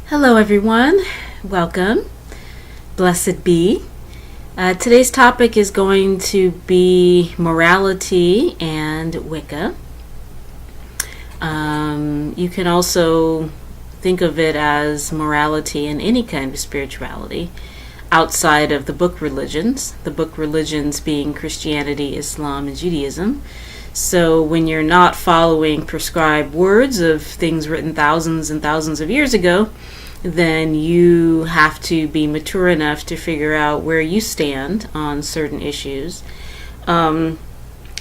Hello everyone, welcome, blessed be. Today's topic is going to be morality and Wicca. You can also think of it as morality and any kind of spirituality outside of the book religions being Christianity, Islam, and Judaism. So when you're not following prescribed words of things written thousands and thousands of years ago, then you have to be mature enough to figure out where you stand on certain issues. So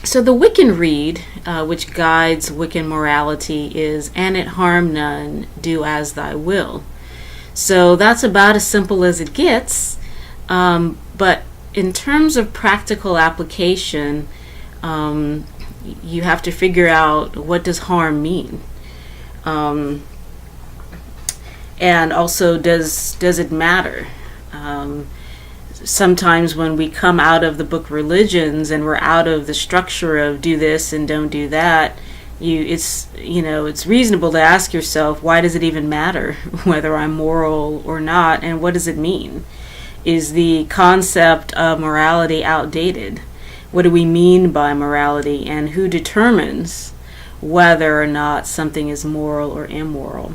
the Wiccan Rede, which guides Wiccan morality, is, "And it harm none, do as thy will." So that's about as simple as it gets. But in terms of practical application, you have to figure out, what does harm mean? And also, does it matter? Sometimes when we come out of the book religions and we're out of the structure of do this and don't do that, it's reasonable to ask yourself, why does it even matter whether I'm moral or not, and what does it mean? Is the concept of morality outdated? What do we mean by morality, and who determines whether or not something is moral or immoral?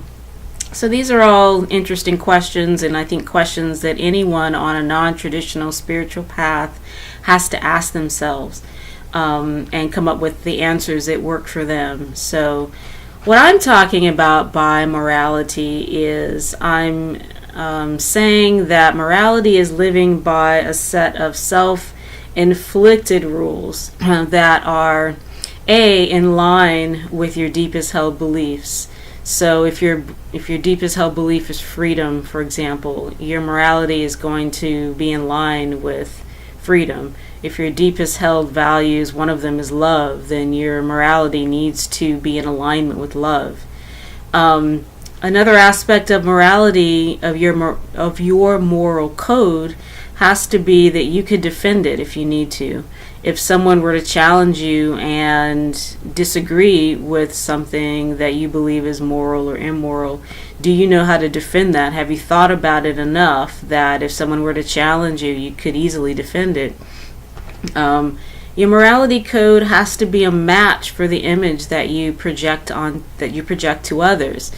So these are all interesting questions, and I think questions that anyone on a non-traditional spiritual path has to ask themselves and come up with the answers that work for them. So what I'm talking about by morality is I'm saying that morality is living by a set of self-inflicted rules that are in line with your deepest held beliefs. So if your deepest held belief is freedom, for example, your morality is going to be in line with freedom. If your deepest held values, one of them is love, then your morality needs to be in alignment with love. Another aspect of morality, of your moral code, has to be that you could defend it if you need to. If someone were to challenge you and disagree with something that you believe is moral or immoral, do you know how to defend that? Have you thought about it enough that if someone were to challenge you, you could easily defend it? Your morality code has to be a match for the image that you project to others.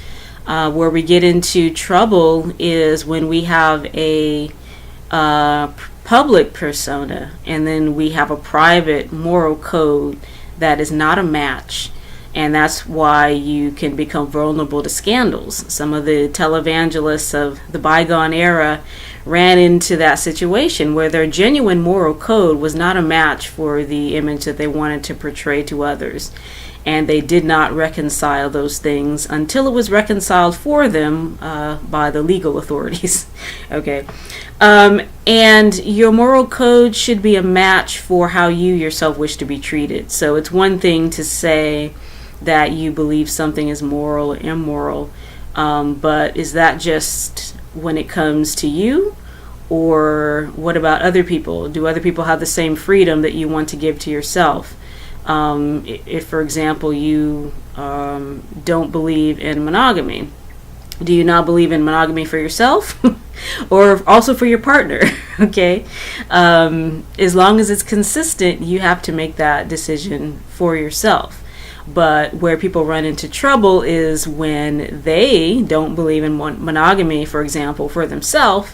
Where we get into trouble is when we have a public persona and then we have a private moral code that is not a match, and that's why you can become vulnerable to scandals. Some of the televangelists of the bygone era ran into that situation where their genuine moral code was not a match for the image that they wanted to portray to others, and they did not reconcile those things until it was reconciled for them by the legal authorities. Okay. And your moral code should be a match for how you yourself wish to be treated. So it's one thing to say that you believe something is moral or immoral, but is that just when it comes to you? Or what about other people? Do other people have the same freedom that you want to give to yourself? If, for example, you don't believe in monogamy, do you not believe in monogamy for yourself or also for your partner? Okay. As long as it's consistent, you have to make that decision for yourself. But where people run into trouble is when they don't believe in monogamy, for example, for themselves,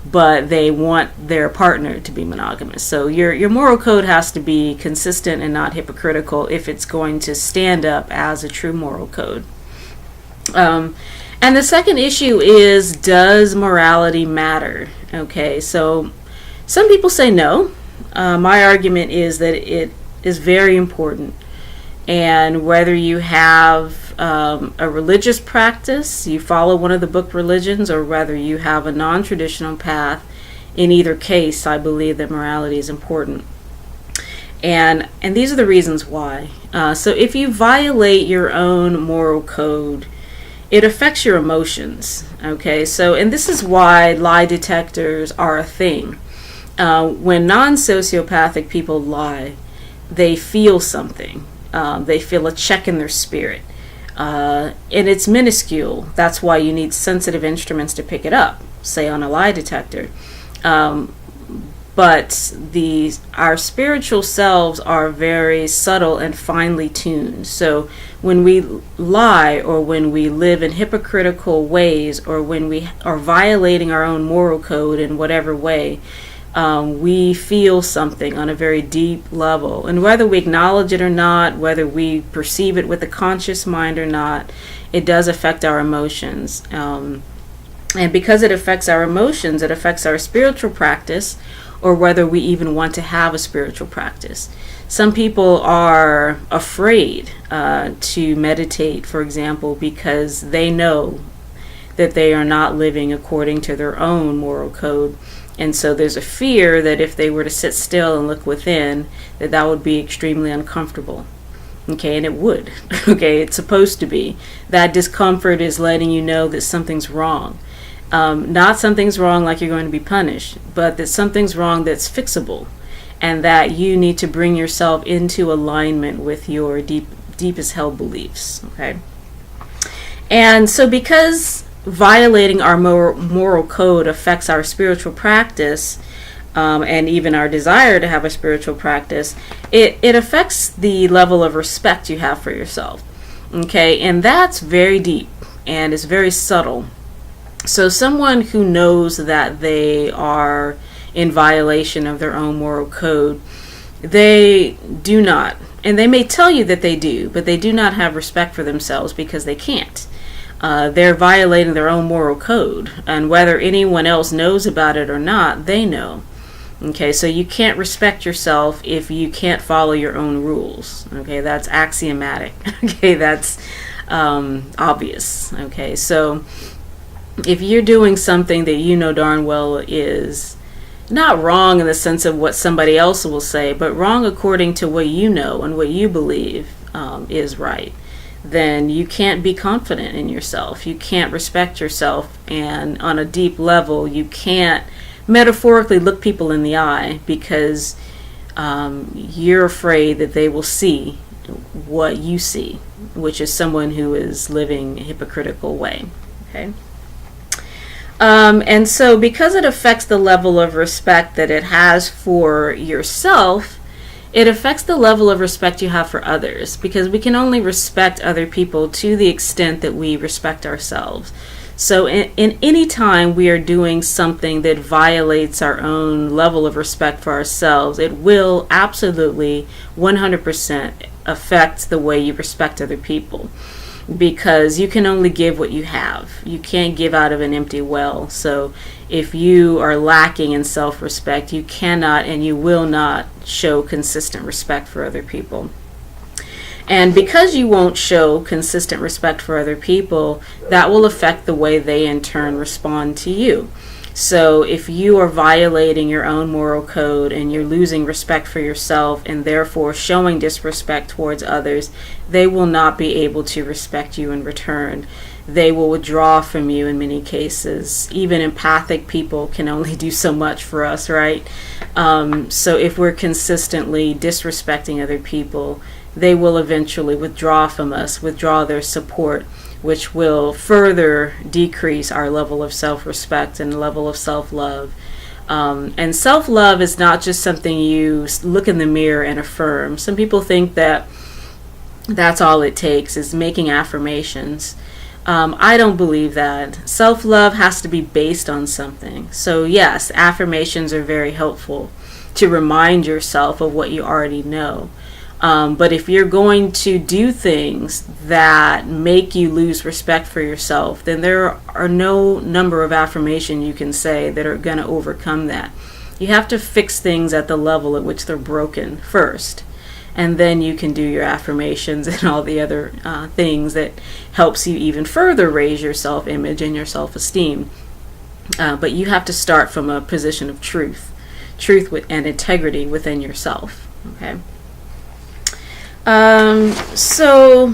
but they want their partner to be monogamous. So your moral code has to be consistent and not hypocritical if it's going to stand up as a true moral code. And the second issue is, does morality matter? Okay, so some people say no. My argument is that it is very important. And whether you have a religious practice, you follow one of the book religions, or whether you have a non-traditional path, in either case, I believe that morality is important. And these are the reasons why. So if you violate your own moral code, it affects your emotions. Okay, so, and this is why lie detectors are a thing. When non-sociopathic people lie, they feel something. They feel a check in their spirit. And it's minuscule. That's why you need sensitive instruments to pick it up, say on a lie detector. But our spiritual selves are very subtle and finely tuned. So when we lie, or when we live in hypocritical ways, or when we are violating our own moral code in whatever way, we feel something on a very deep level. And whether we acknowledge it or not, whether we perceive it with a conscious mind or not, it does affect our emotions. And because it affects our emotions, it affects our spiritual practice, or whether we even want to have a spiritual practice. Some people are afraid to meditate, for example, because they know that they are not living according to their own moral code. And so there's a fear that if they were to sit still and look within, that would be extremely uncomfortable. Okay, and it would. Okay, it's supposed to be. That discomfort is letting you know that something's wrong. Not something's wrong like you're going to be punished, but that something's wrong that's fixable, and that you need to bring yourself into alignment with your deepest held beliefs. Okay, and so because violating our moral code affects our spiritual practice, and even our desire to have a spiritual practice, it affects the level of respect you have for yourself. Okay, and that's very deep and it's very subtle. So someone who knows that they are in violation of their own moral code, they do not, and they may tell you that they do, but they do not have respect for themselves because they can't. They're violating their own moral code, and whether anyone else knows about it or not, they know. Okay, so you can't respect yourself if you can't follow your own rules. Okay, that's axiomatic. Okay, that's obvious. Okay, so if you're doing something that you know darn well is not wrong in the sense of what somebody else will say, but wrong according to what you know and what you believe is right, then you can't be confident in yourself. You can't respect yourself, and on a deep level, you can't metaphorically look people in the eye because you're afraid that they will see what you see, which is someone who is living a hypocritical way. Okay. And so because it affects the level of respect that it has for yourself, it affects the level of respect you have for others, because we can only respect other people to the extent that we respect ourselves. So in any time we are doing something that violates our own level of respect for ourselves, it will absolutely 100% affect the way you respect other people. Because you can only give what you have. You can't give out of an empty well. So if you are lacking in self-respect, you cannot and you will not show consistent respect for other people. And because you won't show consistent respect for other people, that will affect the way they in turn respond to you. So if you are violating your own moral code and you're losing respect for yourself and therefore showing disrespect towards others, they will not be able to respect you in return. They will withdraw from you in many cases. Even empathic people can only do so much for us, right? So if we're consistently disrespecting other people, they will eventually withdraw from us, withdraw their support, which will further decrease our level of self-respect and level of self-love. And self-love is not just something you look in the mirror and affirm. Some people think that that's all it takes, is making affirmations. I don't believe that. Self-love has to be based on something. So yes, affirmations are very helpful to remind yourself of what you already know. But if you're going to do things that make you lose respect for yourself, then there are no number of affirmations you can say that are going to overcome that. You have to fix things at the level at which they're broken first. And then you can do your affirmations and all the other things that helps you even further raise your self-image and your self-esteem. But you have to start from a position of truth and integrity within yourself. Okay. So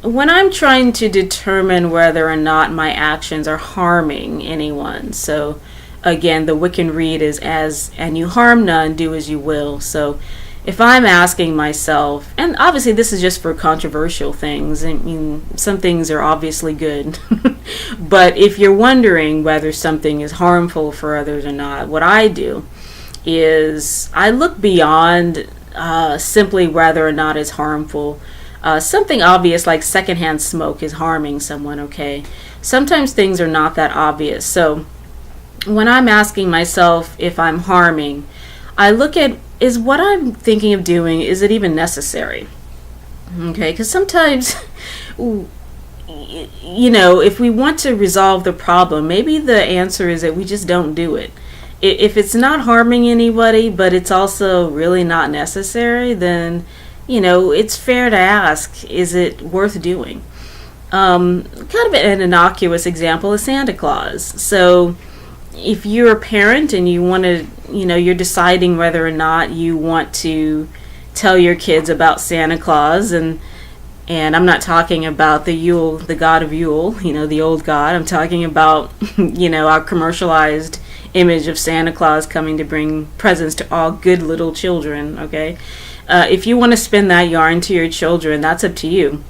when I'm trying to determine whether or not my actions are harming anyone, so again, the Wiccan read is and you harm none, do as you will. So if I'm asking myself, and obviously this is just for controversial things, I mean, some things are obviously good, but if you're wondering whether something is harmful for others or not, what I do is I look beyond simply whether or not it's harmful. Something obvious like secondhand smoke is harming someone, okay? Sometimes things are not that obvious. So when I'm asking myself if I'm harming, I look at, is what I'm thinking of doing, is it even necessary? Okay, because sometimes, if we want to resolve the problem, maybe the answer is that we just don't do it. If it's not harming anybody, but it's also really not necessary, then, it's fair to ask, is it worth doing? Kind of an innocuous example is Santa Claus. So if you're a parent and you want to, you're deciding whether or not you want to tell your kids about Santa Claus, and I'm not talking about the Yule, the god of Yule, the old god. I'm talking about, our commercialized image of Santa Claus coming to bring presents to all good little children, okay? If you want to spin that yarn to your children, that's up to you.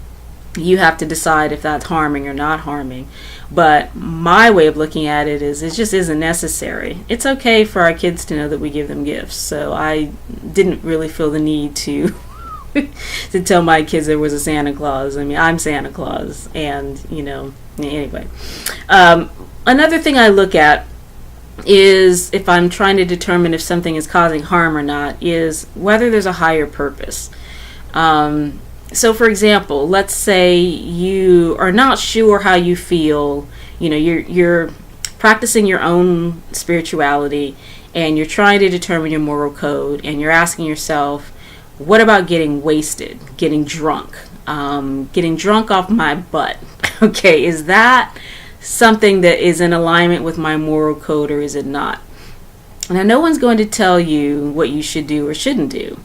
You have to decide if that's harming or not harming. But my way of looking at it is, it just isn't necessary. It's okay for our kids to know that we give them gifts. So I didn't really feel the need to to tell my kids there was a Santa Claus. I mean, I'm Santa Claus, and anyway. Another thing I look at is, if I'm trying to determine if something is causing harm or not, is whether there's a higher purpose. So for example, let's say you are not sure how you feel, you're practicing your own spirituality and you're trying to determine your moral code, and you're asking yourself, what about getting wasted, getting drunk off my butt? Okay, is that something that is in alignment with my moral code, or is it not? Now, no one's going to tell you what you should do or shouldn't do,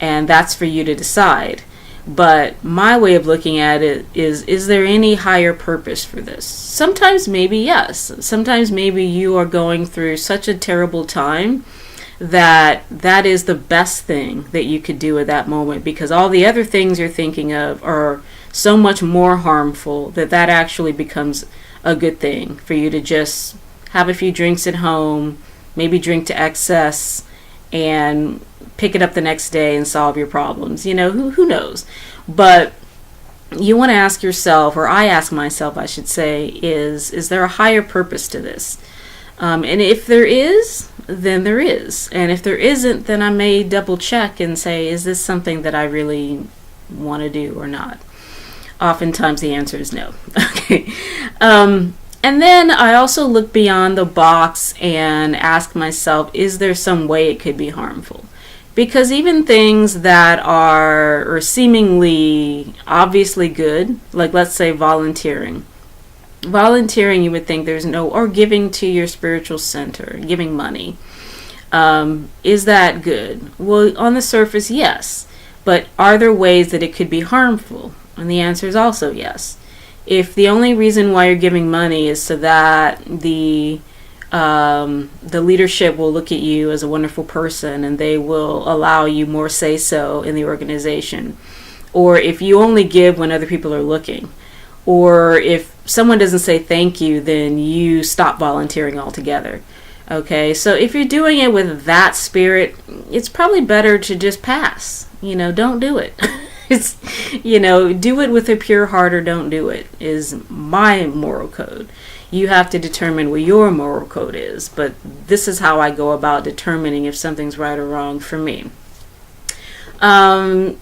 and that's for you to decide. But my way of looking at it is there any higher purpose for this? Sometimes maybe yes. Sometimes maybe you are going through such a terrible time that is the best thing that you could do at that moment, because all the other things you're thinking of are so much more harmful that actually becomes a good thing for you to just have a few drinks at home, maybe drink to excess, and pick it up the next day and solve your problems. Who knows? But you want to ask yourself, or I ask myself, I should say, is there a higher purpose to this? And if there is, then there is. And if there isn't, then I may double check and say, is this something that I really want to do or not? Oftentimes the answer is no. Okay. And then I also look beyond the box and ask myself, is there some way it could be harmful? Because even things that are seemingly obviously good, like let's say volunteering. Volunteering, you would think there's no, or giving to your spiritual center, giving money. Is that good? Well, on the surface, yes. But are there ways that it could be harmful? And the answer is also yes. If the only reason why you're giving money is so that the leadership will look at you as a wonderful person and they will allow you more say-so in the organization, or if you only give when other people are looking, or if someone doesn't say thank you, then you stop volunteering altogether. Okay, so if you're doing it with that spirit, it's probably better to just pass. Don't do it. It's, do it with a pure heart or don't do it, is my moral code. You have to determine what your moral code is, but this is how I go about determining if something's right or wrong for me. And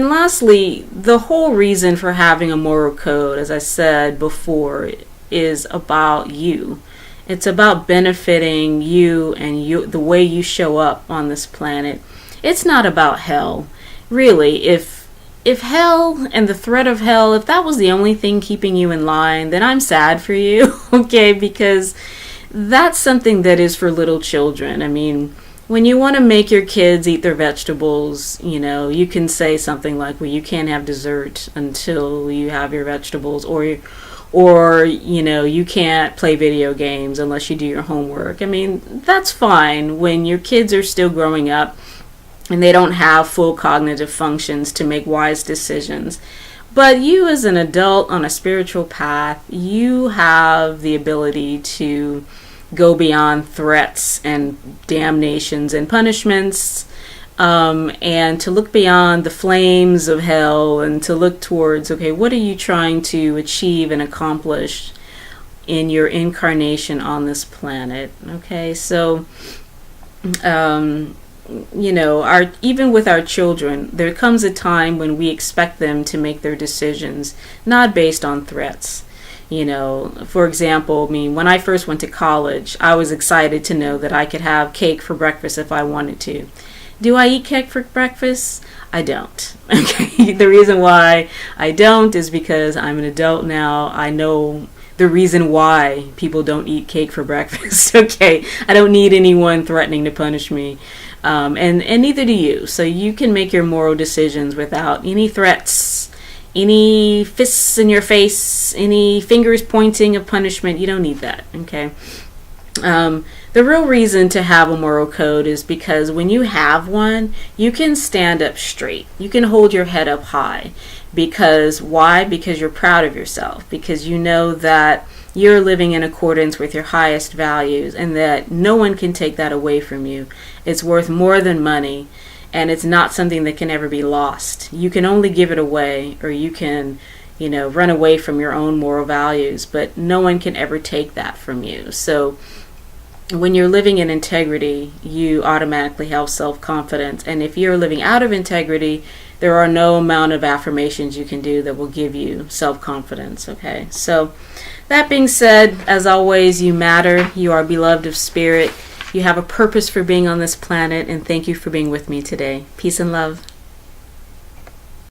lastly, the whole reason for having a moral code, as I said before, is about you. It's about benefiting you and the way you show up on this planet. It's not about hell. Really, if hell and the threat of hell, if that was the only thing keeping you in line, then I'm sad for you, okay? Because that's something that is for little children. I mean, when you want to make your kids eat their vegetables, you can say something like, well, you can't have dessert until you have your vegetables, or you can't play video games unless you do your homework. I mean, that's fine when your kids are still growing up and they don't have full cognitive functions to make wise decisions. But you as an adult on a spiritual path, you have the ability to go beyond threats and damnations and punishments, and to look beyond the flames of hell and to look towards, okay, what are you trying to achieve and accomplish in your incarnation on this planet? Okay, so even with our children, there comes a time when we expect them to make their decisions not based on threats. For example, when I first went to college, I was excited to know that I could have cake for breakfast if I wanted to. Do I eat cake for breakfast? I don't. Okay. The reason why I don't is because I'm an adult now. I know the reason why people don't eat cake for breakfast. Okay. I don't need anyone threatening to punish me. And neither do you. So you can make your moral decisions without any threats, any fists in your face, any fingers pointing of punishment. You don't need that. Okay. The real reason to have a moral code is because when you have one, you can stand up straight. You can hold your head up high. Because why? Because you're proud of yourself. Because you know that you're living in accordance with your highest values and that no one can take that away from you. It's worth more than money, and it's not something that can ever be lost. You can only give it away, or you can, run away from your own moral values, but no one can ever take that from you. So when you're living in integrity, you automatically have self-confidence. And if you're living out of integrity, there are no amount of affirmations you can do that will give you self-confidence. Okay, so that being said, as always, you matter. You are beloved of spirit. You have a purpose for being on this planet, and thank you for being with me today. Peace and love.